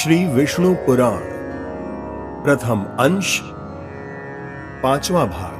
श्री विष्णु पुराण प्रथम अंश पांचवा भाग।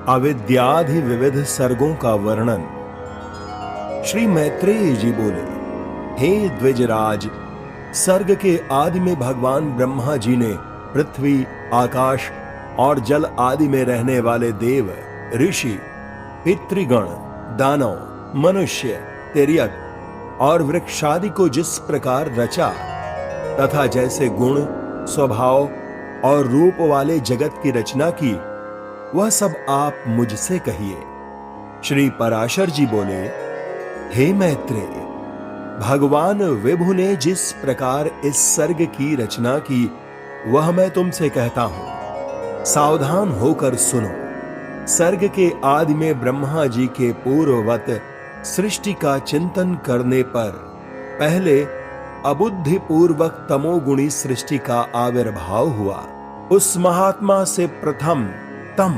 अविद्याधि विविध सर्गों का वर्णन। श्री मैत्रेय जी बोले, हे द्विजराज, सर्ग के आदि में भगवान ब्रह्मा जी ने पृथ्वी, आकाश और जल आदि में रहने वाले देव, ऋषि, पितृगण, दानव, मनुष्य, तिर्यक और वृक्षादि को जिस प्रकार रचा तथा जैसे गुण, स्वभाव और रूप वाले जगत की रचना की, वह सब आप मुझसे कहिए। श्री पराशर जी बोले, हे मैत्रेय, भगवान विभु ने जिस प्रकार इस सर्ग की रचना की वह मैं तुमसे कहता हूं, सावधान होकर सुनो। सर्ग के आदि में ब्रह्मा जी के पूर्ववत सृष्टि का चिंतन करने पर पहले अबुद्धि पूर्वक तमोगुणी सृष्टि का आविर्भाव हुआ। उस महात्मा से प्रथम तम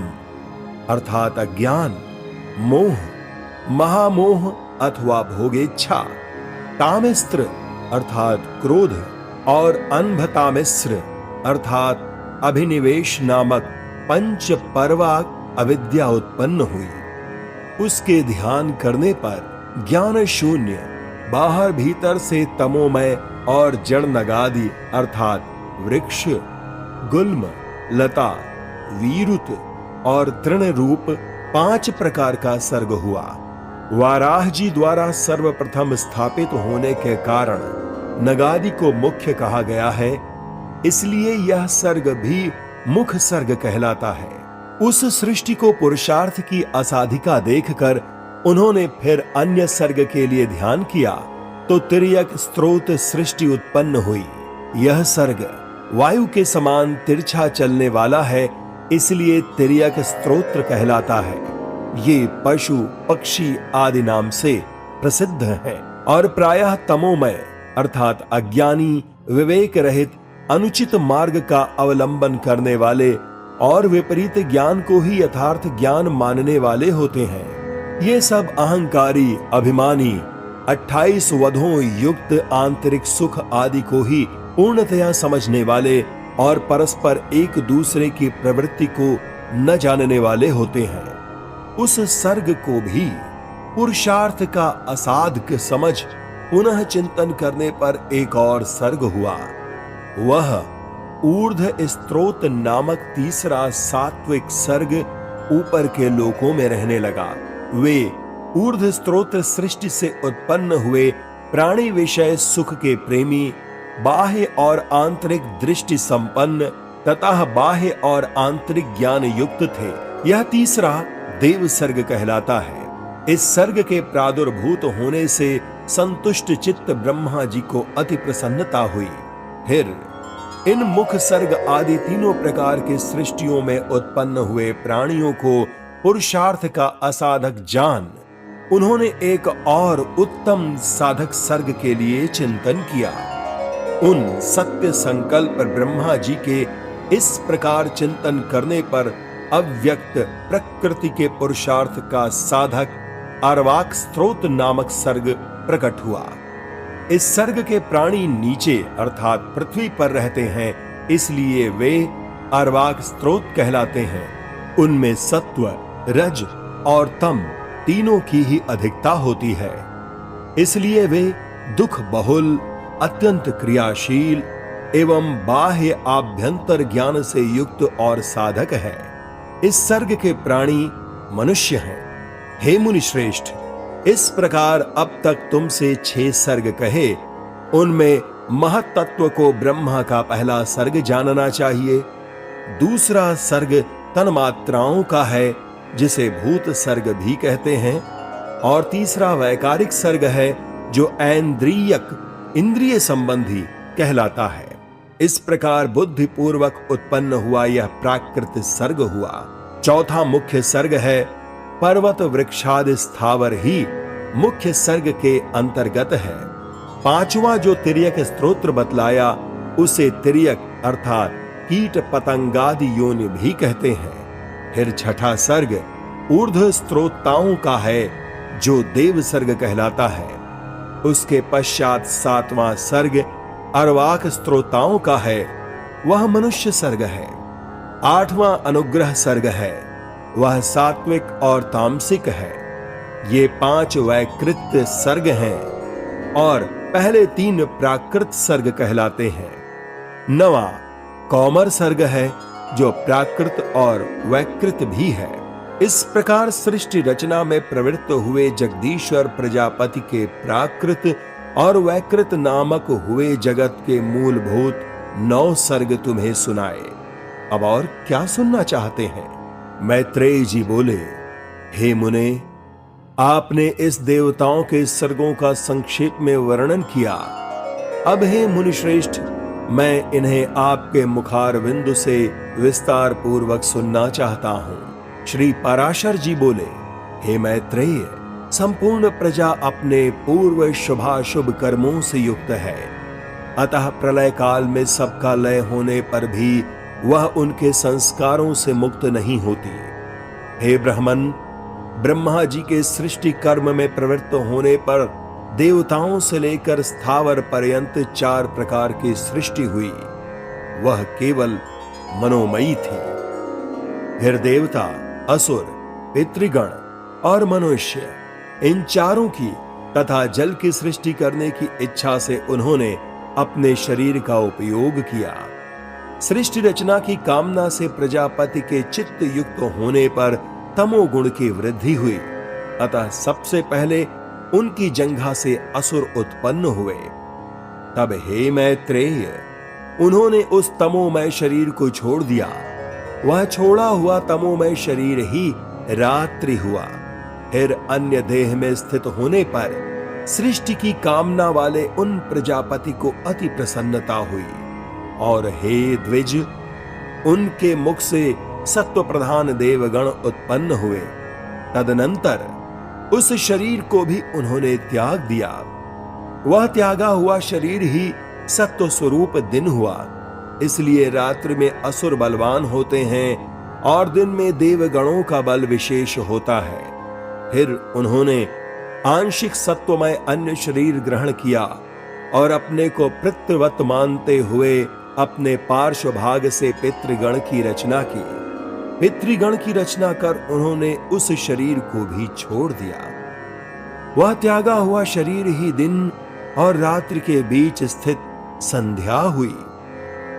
अर्थात अज्ञान, मोह, महामोह अथवा भोगेच्छा, तामिस्त्र अर्थात क्रोध और अनभतामिस्र अर्थात अभिनिवेश नामक पंच पर्वाक अविद्या उत्पन्न हुई। उसके ध्यान करने पर ज्ञान शून्य बाहर भीतर से तमोमय और जड़ नगादि अर्थात वृक्ष, गुल्म, लता, वीरुत और तृण रूप 5 प्रकार का सर्ग हुआ। वाराह जी द्वारा सर्वप्रथम स्थापित होने के कारण नगादि को मुख्य कहा गया है, इसलिए यह सर्ग भी मुख सर्ग कहलाता है। उस सृष्टि को पुरुषार्थ की असाधिका देखकर उन्होंने फिर अन्य सर्ग के लिए ध्यान किया तो तिर्यक स्त्रोत सृष्टि उत्पन्न हुई। यह सर्ग वायु के समान तिरछा चलने वाला है, इसलिए तिर्यक स्तोत्र कहलाता है। ये पशु, पक्षी आदि नाम से प्रसिद्ध है और प्रायः तमोमय अर्थात अज्ञानी, विवेक रहित, अनुचित मार्ग का अवलंबन करने वाले और विपरीत ज्ञान को ही यथार्थ ज्ञान मानने वाले होते हैं। ये सब अहंकारी, अभिमानी, 28 वधों युक्त आंतरिक सुख आदि को ही पूर्णतया समझने वाले और परस्पर एक दूसरे की प्रवृत्ति को न जानने वाले होते हैं। उस सर्ग को भी पुरुषार्थ का असाधक समझ पुनः चिंतन करने पर एक और सर्ग हुआ। वह ऊर्ध स्त्रोत नामक तीसरा सात्विक सर्ग ऊपर के लोकों में रहने लगा। वे ऊर्ध स्त्रोत सृष्टि से उत्पन्न हुए प्राणी विषय सुख के प्रेमी, बाह्य और आंतरिक दृष्टि संपन्न तथा बाह्य और आंतरिक ज्ञान युक्त थे। यह तीसरा देव सर्ग कहलाता है। इस सर्ग के प्रादुर्भूत होने से संतुष्ट चित्त ब्रह्मा जी को अति प्रसन्नता हुई। फिर इन मुख सर्ग आदि तीनों प्रकार के सृष्टियों में उत्पन्न हुए प्राणियों को पुरुषार्थ का असाधक जान उन्होंने एक और उत्तम साधक सर्ग के लिए चिंतन किया। उन सत्य संकल्प ब्रह्मा जी के इस प्रकार चिंतन करने पर अव्यक्त प्रकृति के पुरुषार्थ का साधक अर्वाक स्त्रोत नामक सर्ग प्रकट हुआ। इस सर्ग के प्राणी नीचे अर्थात पृथ्वी पर रहते हैं, इसलिए वे अर्वाक स्त्रोत कहलाते हैं। उनमें सत्व, रज और तम तीनों की ही अधिकता होती है, इसलिए वे दुख बहुल, अत्यंत क्रियाशील एवं बाह्य आभ्यंतर ज्ञान से युक्त और साधक है। इस सर्ग के प्राणी मनुष्य हैं। हे मुनि श्रेष्ठ, इस प्रकार अब तक तुमसे 6 सर्ग कहे, उनमें महत्त्व को ब्रह्मा का पहला सर्ग जानना चाहिए। दूसरा सर्ग तन्मात्राओं का है, जिसे भूत सर्ग भी कहते हैं, और तीसरा वैकारिक सर्ग है जो ऐन्द्रियक, इंद्रिय संबंधी कहलाता है। इस प्रकार बुद्धि पूर्वक उत्पन्न हुआ यह प्राकृत सर्ग हुआ। चौथा मुख्य सर्ग है। पर्वत, वृक्षादि स्थावर ही मुख्य सर्ग के अंतर्गत है। पांचवा जो तिर्यक स्तोत्र बतलाया उसे तिर्यक अर्थात कीट पतंगादि योनि भी कहते हैं। फिर छठा सर्ग ऊर्ध स्त्रोताओं का है, जो देव सर्ग कहलाता है। उसके पश्चात 7वां सर्ग अर्वाक स्त्रोताओं का है वह मनुष्य सर्ग है। 8वां अनुग्रह सर्ग है वह सात्विक और तामसिक है। ये 5 वैकृत सर्ग हैं और पहले 3 प्राकृत सर्ग कहलाते हैं। 9वां कौमर सर्ग है जो प्राकृत और वैकृत भी है। इस प्रकार सृष्टि रचना में प्रवृत्त हुए जगदीश्वर प्रजापति के प्राकृत और वैकृत नामक हुए जगत के मूलभूत 9 सर्ग तुम्हें सुनाए। अब और क्या सुनना चाहते हैं? मैत्रेय जी बोले, हे मुने, आपने इस देवताओं के सर्गों का संक्षेप में वर्णन किया। अब हे मुनिश्रेष्ठ, मैं इन्हें आपके मुखारविंद से विस्तार पूर्वक सुनना चाहता हूं। श्री पराशर जी बोले, हे मैत्रेय, संपूर्ण प्रजा अपने पूर्व शुभाशुभ कर्मों से युक्त है, अतः प्रलय काल में सबका लय होने पर भी वह उनके संस्कारों से मुक्त नहीं होती। हे ब्राह्मण, ब्रह्मा जी के सृष्टि कर्म में प्रवृत्त होने पर देवताओं से लेकर स्थावर पर्यंत 4 प्रकार की सृष्टि हुई। वह केवल मनोमयी थी। फिर देवता, असुर, पितृगण और मनुष्य, इन चारों की तथा जल की सृष्टि करने की इच्छा से उन्होंने अपने शरीर का उपयोग किया। सृष्टि रचना की कामना से प्रजापति के चित्त युक्त होने पर तमोगुण की वृद्धि हुई, अतः सबसे पहले उनकी जंघा से असुर उत्पन्न हुए। तब हे मैत्रेय, उन्होंने उस तमोमय शरीर को छोड़ दिया। वह छोड़ा हुआ तमोमय शरीर ही रात्रि हुआ। फिर अन्य देह में स्थित होने पर सृष्टि की कामना वाले उन प्रजापति को अति प्रसन्नता हुई और हे द्विज, उनके मुख से सत्व प्रधान देवगण उत्पन्न हुए। तदनंतर उस शरीर को भी उन्होंने त्याग दिया। वह त्यागा हुआ शरीर ही सत्व स्वरूप दिन हुआ। इसलिए रात्रि में असुर बलवान होते हैं और दिन में देवगणों का बल विशेष होता है। फिर उन्होंने आंशिक सत्वमय अन्य शरीर ग्रहण किया और अपने को पितृवत मानते हुए अपने पार्श्व भाग से पितृगण की रचना की। पितृगण की रचना कर उन्होंने उस शरीर को भी छोड़ दिया। वह त्यागा हुआ शरीर ही दिन और रात्रि के बीच स्थित संध्या हुई।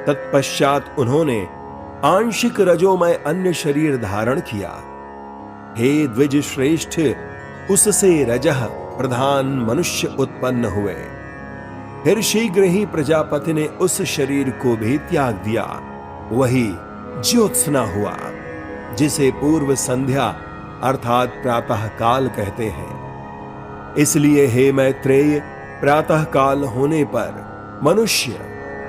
तत्पश्चात उन्होंने आंशिक रजोमय अन्य शरीर धारण किया। हे द्विज श्रेष्ठ, उससे रजः प्रधान मनुष्य उत्पन्न हुए। फिर शीघ्र ही प्रजापति ने उस शरीर को भी त्याग दिया। वही ज्योत्सना हुआ, जिसे पूर्व संध्या अर्थात प्रातः काल कहते हैं। इसलिए हे मैत्रेय, प्रातः काल होने पर मनुष्य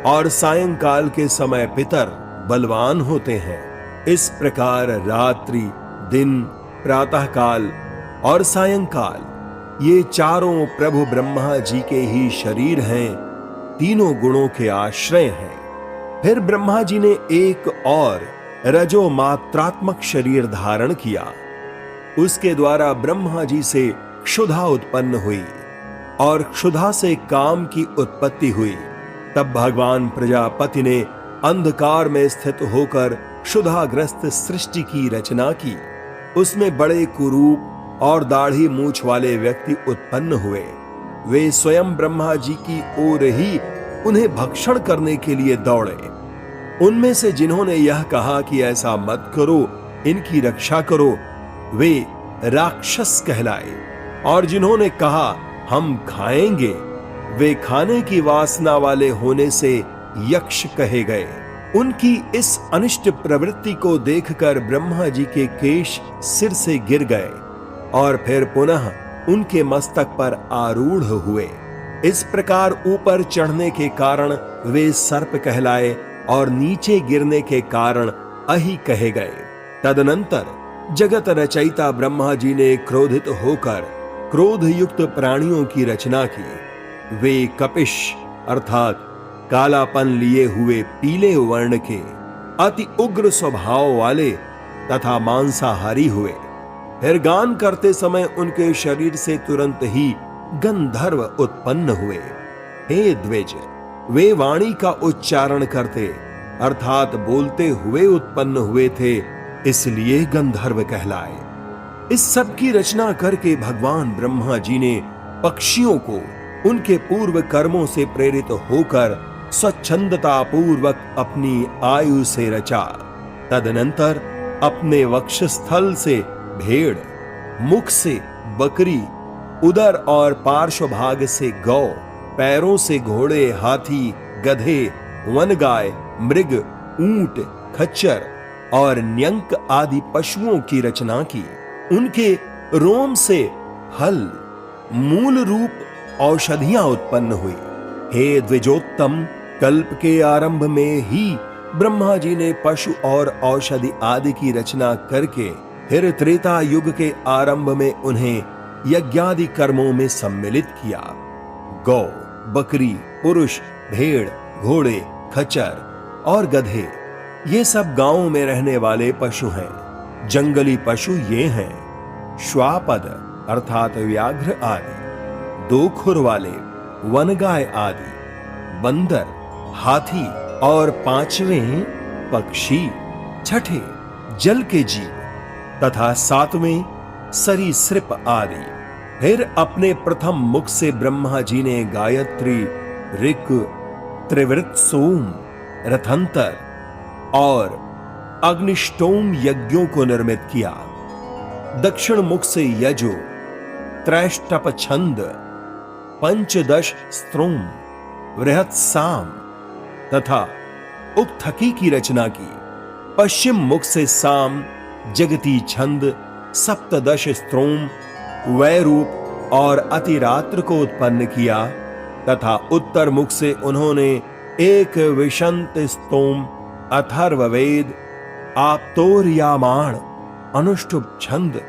और सायंकाल के समय पितर बलवान होते हैं। इस प्रकार रात्रि, दिन, प्रातः काल और सायंकाल ये चारों प्रभु ब्रह्मा जी के ही शरीर हैं, तीनों गुणों के आश्रय हैं। फिर ब्रह्मा जी ने एक और रजो मात्रात्मक शरीर धारण किया। उसके द्वारा ब्रह्मा जी से क्षुधा उत्पन्न हुई और क्षुधा से काम की उत्पत्ति हुई। तब भगवान प्रजापति ने अंधकार में स्थित होकर क्षुधाग्रस्त सृष्टि की रचना की। उसमें बड़े कुरूप और दाढ़ी मूछ वाले व्यक्ति उत्पन्न हुए। वे स्वयं ब्रह्मा जी की ओर ही उन्हें भक्षण करने के लिए दौड़े। उनमें से जिन्होंने यह कहा कि ऐसा मत करो, इनकी रक्षा करो, वे राक्षस कहलाए, और जिन्होंने कहा हम खाएंगे, वे खाने की वासना वाले होने से यक्ष कहे गए। उनकी इस अनिष्ट प्रवृत्ति को देखकर ब्रह्मा जी के केश सिर से गिर गए और फिर पुनः उनके मस्तक पर आरूढ़ हुए। इस प्रकार ऊपर चढ़ने के कारण वे सर्प कहलाए और नीचे गिरने के कारण अहि कहे गए। तदनंतर जगत रचयिता ब्रह्मा जी ने क्रोधित होकर क्रोध युक्त प्राणियों की रचना की। वे कपिश अर्थात कालापन लिए हुए पीले वर्ण के अति उग्र स्वभाव वाले तथा मांसाहारी हुए। फिर गान करते समय उनके शरीर से तुरंत ही गंधर्व उत्पन्न हुए। हे द्विज, वे वाणी का उच्चारण करते अर्थात बोलते हुए उत्पन्न हुए थे, इसलिए गंधर्व कहलाए। इस सब की रचना करके भगवान ब्रह्मा जी ने पक्षियों को उनके पूर्व कर्मों से प्रेरित होकर स्वच्छंदता पूर्वक अपनी आयु से रचा। तदनंतर अपने वक्षस्थल से भेड़, मुख से बकरी, उदर और पार्श्वभाग से गौ, पैरों से घोड़े, हाथी, गधे, वनगाय, मृग, ऊंट, खच्चर और न्यंक आदि पशुओं की रचना की। उनके रोम से फल, मूल रूप औषधियां उत्पन्न हुई। हे द्विजोत्तम, कल्प के आरंभ में ही ब्रह्मा जी ने पशु और औषधि आदि की रचना करके फिर त्रेता युग के आरंभ में उन्हें यज्ञादि कर्मों में सम्मिलित किया। गौ, बकरी, पुरुष, भेड़, घोड़े, खच्चर और गधे ये सब गांवों में रहने वाले पशु हैं। जंगली पशु ये हैं श्वापद अर्थात व्याघ्र आदि, दो खुर वाले वनगाय आदि, बंदर, हाथी और पांचवें पक्षी, छठे जल के जीव तथा सातवें सरीसृप आदि। फिर अपने प्रथम मुख से ब्रह्मा जी ने गायत्री, ऋक, त्रिवृत सोम, रथंतर और अग्निष्टोम यज्ञों को निर्मित किया। दक्षिण मुख से यजु, त्रैष्टप छंद, पंचदश स्त्रोम, वृहत साम तथा उक्थकी की रचना की। पश्चिम मुख से साम, जगती छंद, सप्तदश स्त्रोम, वैरूप और अतिरात्र को उत्पन्न किया तथा उत्तर मुख से उन्होंने एक विशंत स्तोम, अथर्ववेद, आप्तोर्यामाण, अनुष्टुप छंद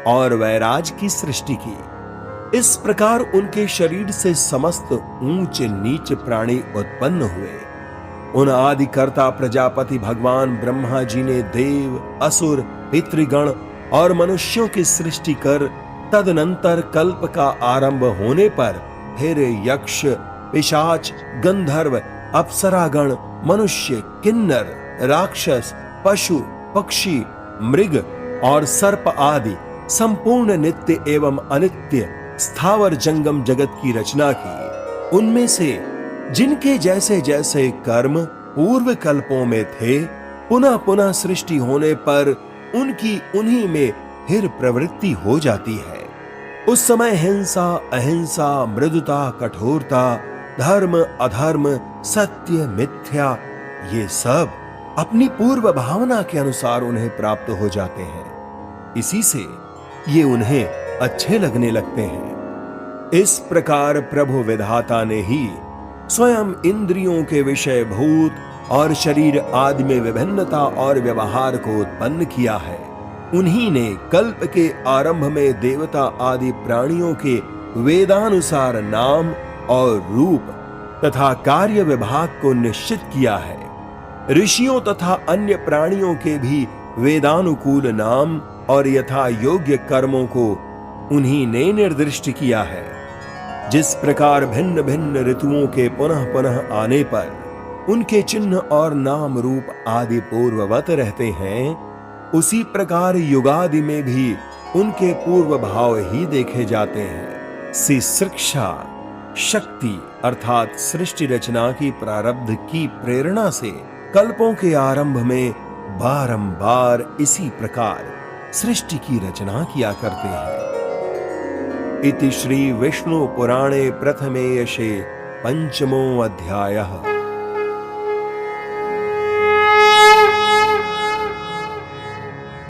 और वैराज की सृष्टि की। इस प्रकार उनके शरीर से समस्त ऊंच नीच प्राणी उत्पन्न हुए। उन आदिकर्ता प्रजापति भगवान ब्रह्मा जी ने देव, असुर, पितृगण और मनुष्यों की सृष्टि कर तदनंतर कल्प का आरंभ होने पर फिर यक्ष, पिशाच, गंधर्व, अप्सरागण, मनुष्य, किन्नर, राक्षस, पशु, पक्षी, मृग और सर्प आदि संपूर्ण नित्य एवं अनित्य स्थावर जंगम जगत की रचना की। उनमें से जिनके जैसे जैसे कर्म पूर्व कल्पों में थे, पुनः पुनः सृष्टि होने पर उनकी उन्हीं में फिर प्रवृत्ति हो जाती है। उस समय हिंसा, अहिंसा, मृदुता, कठोरता, धर्म, अधर्म, सत्य, मिथ्या ये सब अपनी पूर्व भावना के अनुसार उन्हें प्राप्त हो जाते हैं। इसी से ये उन्हें अच्छे लगने लगते हैं। इस प्रकार प्रभु विधाता ने ही स्वयं इंद्रियों के विषय भूत और शरीर आदि में विभिन्नता और व्यवहार को उत्पन्न किया है। उन्हीं ने कल्प के आरंभ में देवता आदि प्राणियों के वेदानुसार नाम और रूप तथा कार्य विभाग को निश्चित किया है। ऋषियों तथा अन्य प्राणियों के भी वेदानुकूल नाम और यथा योग्य कर्मों को उन्हीं ने निर्दिष्ट किया है। जिस प्रकार भिन्न भिन्न ऋतुओं के पुनः पुनः आने पर उनके चिन्ह और नाम रूप आदि पूर्ववत रहते हैं, उसी प्रकार युगादि में भी उनके पूर्व भाव ही देखे जाते हैं। शिक्षा शक्ति अर्थात सृष्टि रचना की प्रारब्ध की प्रेरणा से कल्पों के आरंभ में बारंबार इसी प्रकार सृष्टि की रचना किया करते हैं। इति श्री विष्णु पुराणे प्रथमे यशे पंचमो अध्यायः।